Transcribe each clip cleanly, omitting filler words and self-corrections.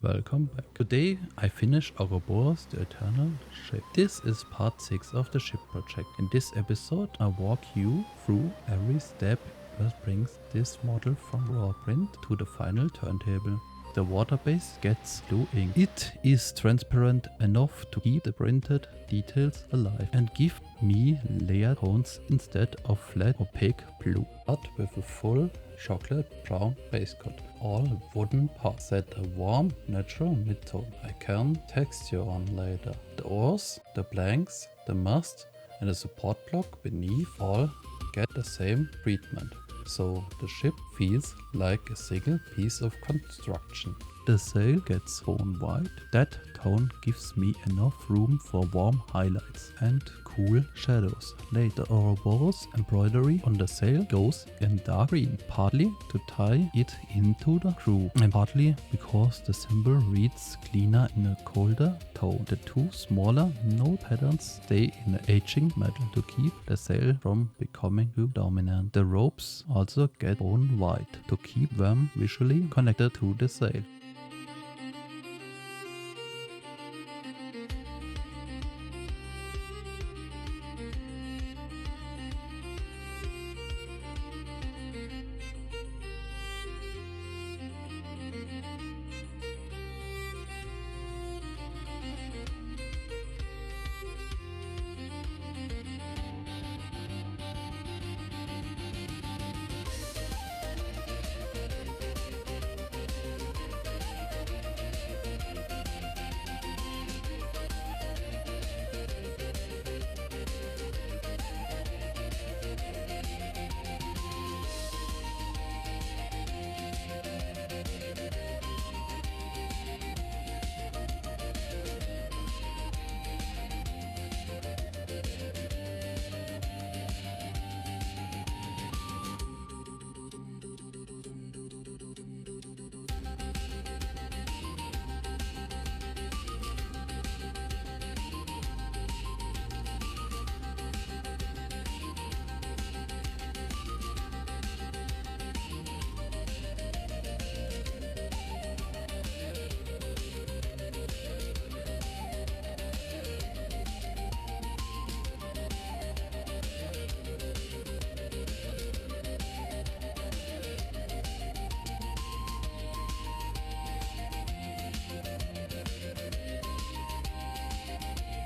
Welcome back. Today I finish Ouroboros, the Eternal Ship. This is part 6 of the ship project. In this episode I walk you through every step that brings this model from raw print to the final turntable. The water base gets blue ink. It is transparent enough to keep the printed details alive and give me layered tones instead of flat opaque blue. But with a full chocolate brown base coat. All wooden parts set a warm natural mid-tone I can texture on later. The oars, the planks, the mast and the support block beneath all get the same treatment. So the ship feels like a single piece of construction. The sail gets tone white. That tone gives me enough room for warm highlights and cool shadows. Later, Ouroboros embroidery on the sail goes in dark green, partly to tie it into the crew and partly because the symbol reads cleaner in a colder tone. The two smaller note patterns stay in the aging metal to keep the sail from becoming too dominant. The ropes also get bone white to keep them visually connected to the sail.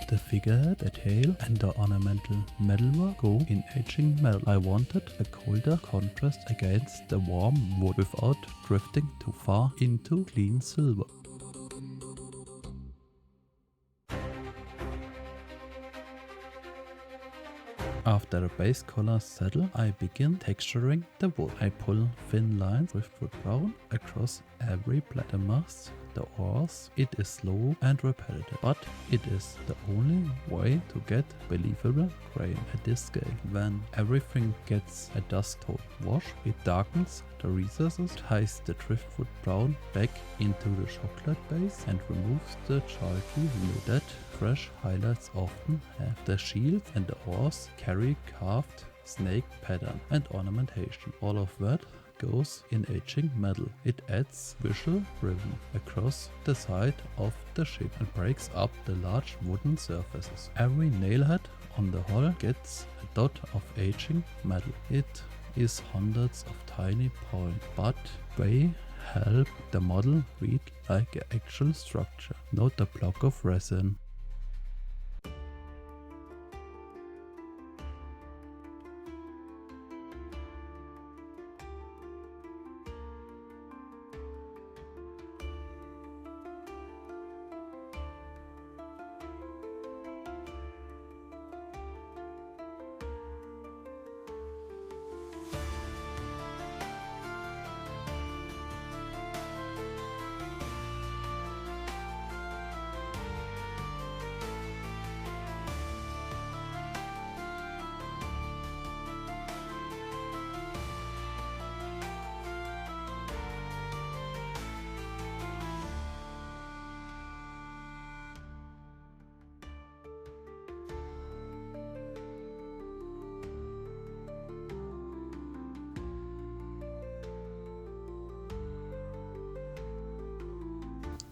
The figurehead, the tail and the ornamental metalwork go in aging metal. I wanted a colder contrast against the warm wood without drifting too far into clean silver. After the base colors settle, I begin texturing the wood. I pull thin lines with wood brown across every blade. The mast, the oars, it is slow and repetitive, but it is the only way to get believable grain at this scale. When everything gets a dusk tone wash, it darkens the recesses, ties the driftwood brown back into the chocolate base and removes the chalky hue that fresh highlights often have. The shields and the oars carry carved snake pattern and ornamentation. All of that goes in aging metal. It adds visual rhythm across the side of the ship and breaks up the large wooden surfaces. Every nailhead on the hull gets a dot of aging metal. It is hundreds of tiny points, but they help the model read like an actual structure, not a block of resin.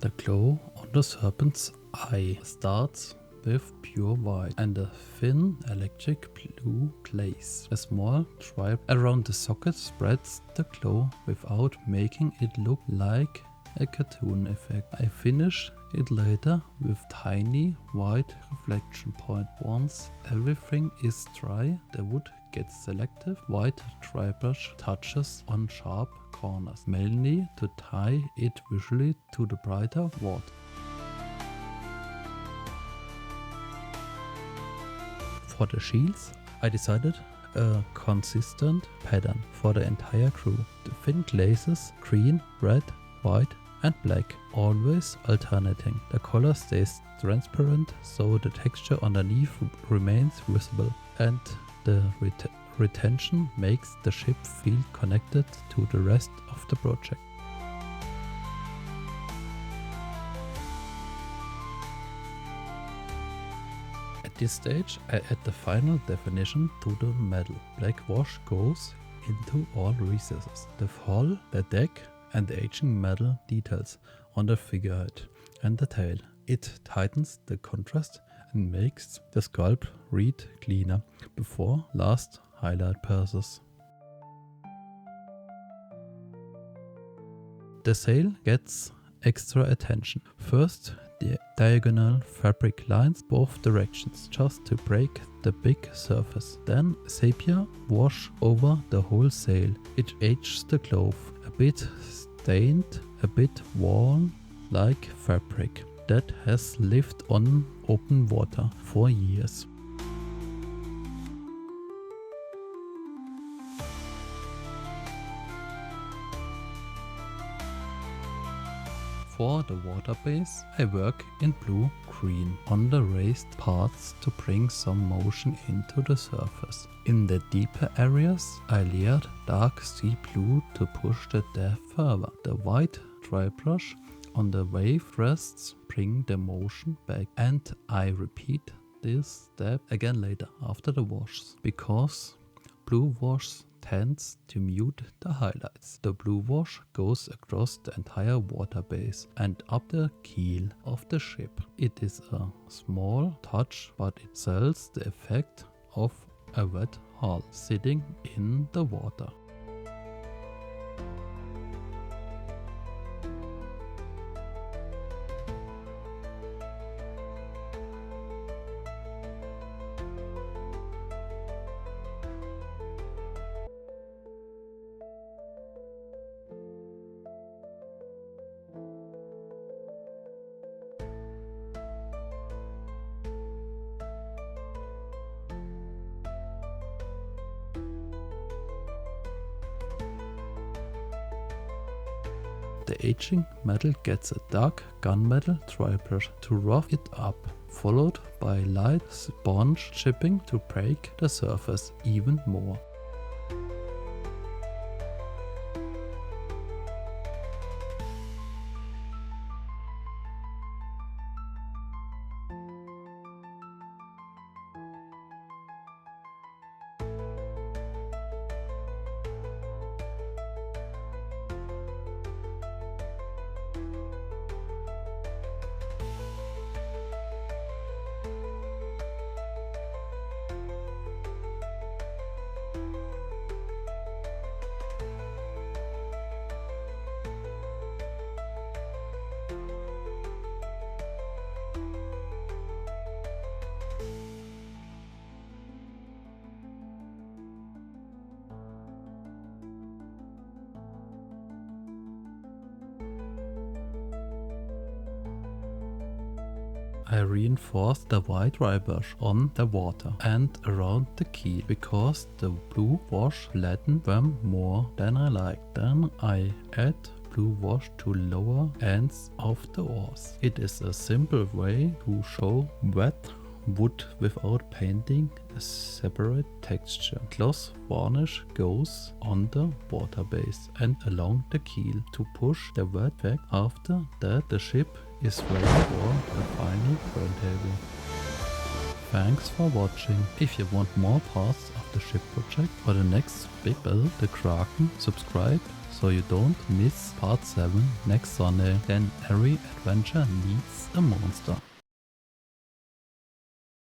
The glow on the Serpent's eye starts with pure white and a thin electric blue glaze. A small stripe around the socket spreads the glow without making it look like a cartoon effect. I finish it later with tiny white reflection point. Once everything is dry, the wood gets selective white dry brush touches on sharp corners, mainly to tie it visually to the brighter wood. For the shields, I decided a consistent pattern for the entire crew. The thin glazes green, red, white and black, always alternating. The color stays transparent so the texture underneath remains visible, and the retention makes the ship feel connected to the rest of the project. At this stage, I add the final definition to the metal. Black wash goes into all recesses, the hull, the deck, and the aging metal details on the figurehead and the tail. It tightens the contrast and makes the sculpt read cleaner before last highlight passes. The sail gets extra attention. First, the diagonal fabric lines both directions just to break the big surface. Then sepia wash over the whole sail. It ages the cloth, a bit stained, a bit worn like fabric that has lived on open water for years. For the water base, I work in blue-green on the raised parts to bring some motion into the surface. In the deeper areas, I layered dark sea blue to push the depth further. The white dry brush on the wave rests bring the motion back, and I repeat this step again later after the washes, because blue wash tends to mute the highlights. The blue wash goes across the entire water base and up the keel of the ship. It is a small touch, but it sells the effect of a wet hull sitting in the water. The aging metal gets a dark gunmetal dry brush to rough it up, followed by light sponge chipping to break the surface even more. I reinforce the white dry brush on the water and around the keel because the blue wash flattens them more than I like. Then I add blue wash to lower ends of the oars. It is a simple way to show wet wood without painting a separate texture. Gloss varnish goes on the water base and along the keel to push the wet back. After that the ship is ready for the final turntable. Thanks for watching. If you want more parts of the ship project or the next big build, the Kraken, subscribe so you don't miss part 7 next Sunday. Then every adventure needs a monster.